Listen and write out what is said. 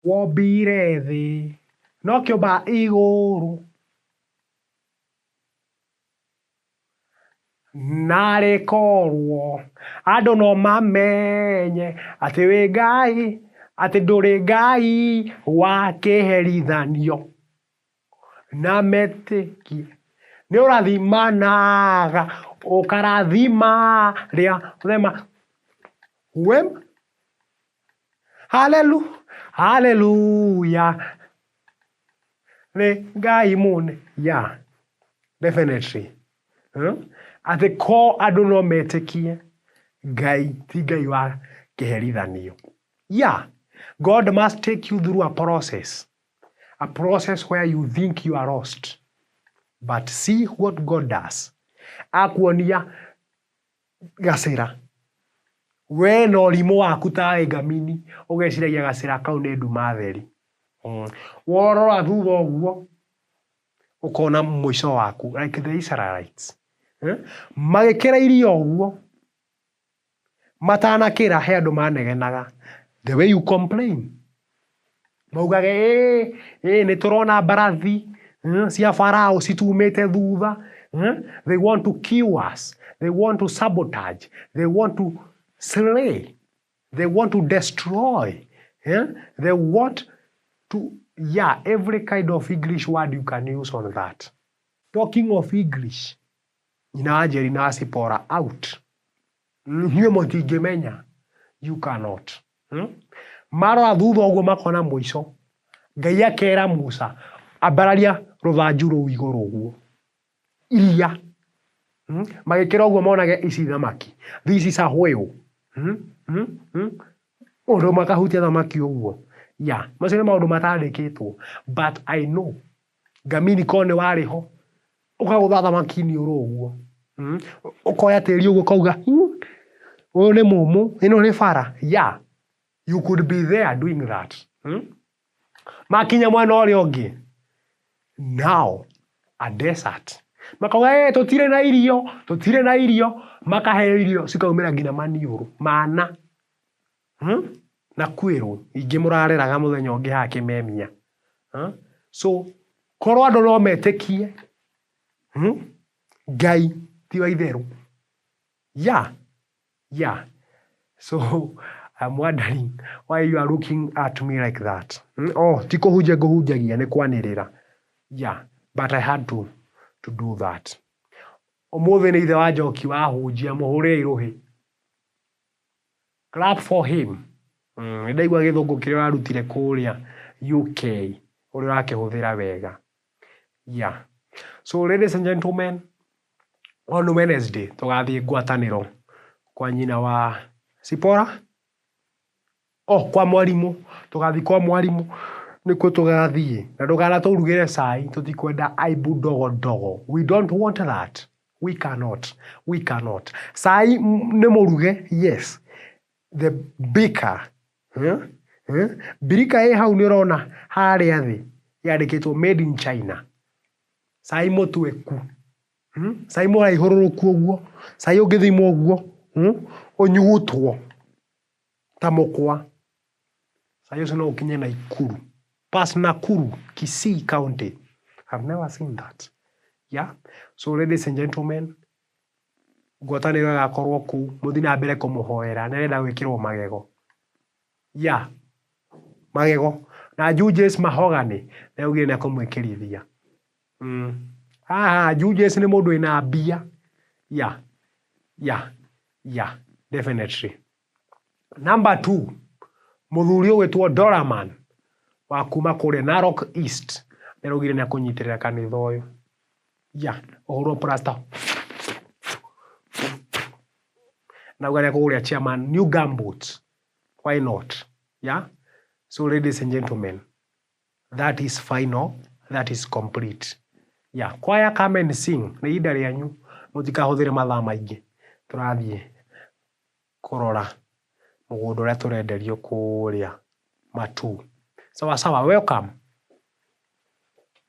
wombire thĩ no kĩũmba igũrũ narĩ korwo andũ no mamenye atĩ wĩ Ngai, atĩ ndũrĩ Ngai wa kĩherithanio na metĩkie nĩ ũrathimanaga ũkarathima rĩa rema hallelujah nĩ Ngai mũne yeah definitely atĩ ko andũ no metĩkie Ngai ti Ngai wa kĩherithanio. Yeah, God must take you through a process where you think you are lost. But see what God does. Akuonia gacĩra. We no ũrimũ waku ta ngamini ũgeciragia gacĩra kau nĩ nduma theri. Worora thutha ũguo ũkona mũico waku like the Israelites. Magĩkĩra irio ũguo matanakĩra he andũ manegenaga. The way you complain. Maugage nĩ tũrona mbarathi cia Farao citumĩte thutha. They want to kill us. They want to sabotage. They want to slay. They want to destroy. They want to, yeah, every kind of English word you can use on that. Talking of English, inajeri na sipora out. Hiyo mũtingĩmenya. You cannot. Maro thutha ũguo makona mũico. Ngai akera Musa ambararia rũthanju rũu igũrũ ũguo. Iria. Magĩkĩra ũguo monage ici thamaki. This is a whale. Ũndũ makahutia thamaki ũguo. Yeah, macio nĩ maũndũ matandĩkĩtwo. But I know. Ngamini ko nĩ warĩ ho. Ũkagũtha thamaki-inĩ ũguo. Ũkoya tĩri ũguo kauga. Ũyũ nĩ mũmũ. Ĩno nĩ bara. Yeah. You could be there doing that. Makinya mwena ũrĩa ũngĩ. Now, a desert. Makauga tũtirĩ na irio. Makahe irio cikaumĩra nginya maniũrũ. Mana. Na kwĩrwo. Ingĩ mũrareraga mũthenya ũngĩ haha Kĩmemia. So, korwo andũ no metĩkie. Ngai ti wa itherũ. Yeah. Yeah. So, I'm wondering why you are looking at me like that. Ti kũhunjagia nĩ kwanĩrĩra. Yeah, but I had to do that. Ũmũthĩ nĩ ithe wa Njoki wahunjia mũhũrĩre irũhĩ. Clap for him. Ndaigua gĩthũngũ kĩrĩa arutire kũrĩa UK ũrĩa ũrakĩhũthĩra wega. Yeah. So ladies and gentlemen, on Wednesday tũgathiĩ ngwatanĩro kwa nyina wa Sipora. Kwa mwalimu. Tũgathiĩ kwa mwalimu. Nĩkuo tũgathiĩ. Na ndũkanatũrugĩre cai. Tũtikwenda aibu ndogo. We don't want that. We cannot. Cai nĩ mũruge. Yes. The baker. Birika ĩ hau nĩ ũrona harĩa thĩ. Yandĩkĩtwo made in China. Cai mũtweku. Cai mũraihũrũrũku ũguo. Cai ũngĩthimwo ũguo. Ũnyugutwo. Ta mũkwa. Cai ũcio no ũkinye Naikuru. Past Nakuru, Kisii County. I've never seen that. Yeah. So ladies and gentlemen, ngwatanĩro ĩgakorwo kũu. Mũthiĩ na mbere kũmũhoera. Nĩrenda gwĩkĩrwo magego. Yeah. Magego. Na Julius Mahogany nĩaugire nĩakũmwĩkĩrithia. Julius nĩ mũndũ wĩna mbia. Yeah. Definitely. Number 2. Mũthuri ũgwĩtwo Doraman wa kuma kũrĩa Narok East nĩaugire nĩakũnyitĩrĩra kanitha ũyũ. Yeah. Ũhũrwo plaster. Nauga nĩakũgũrĩra chairman new gumboots. Why not? Yeah. So ladies and gentlemen, that is final. That is complete. Yeah. Choir come and sing. Nĩ ihinda rĩanyu. Mũtikahũthĩre mathaa maingĩ. Tũrathiĩ kũrora mũgũnda ũrĩa tũrenderio kũrĩa Matu. Sawa, welcome.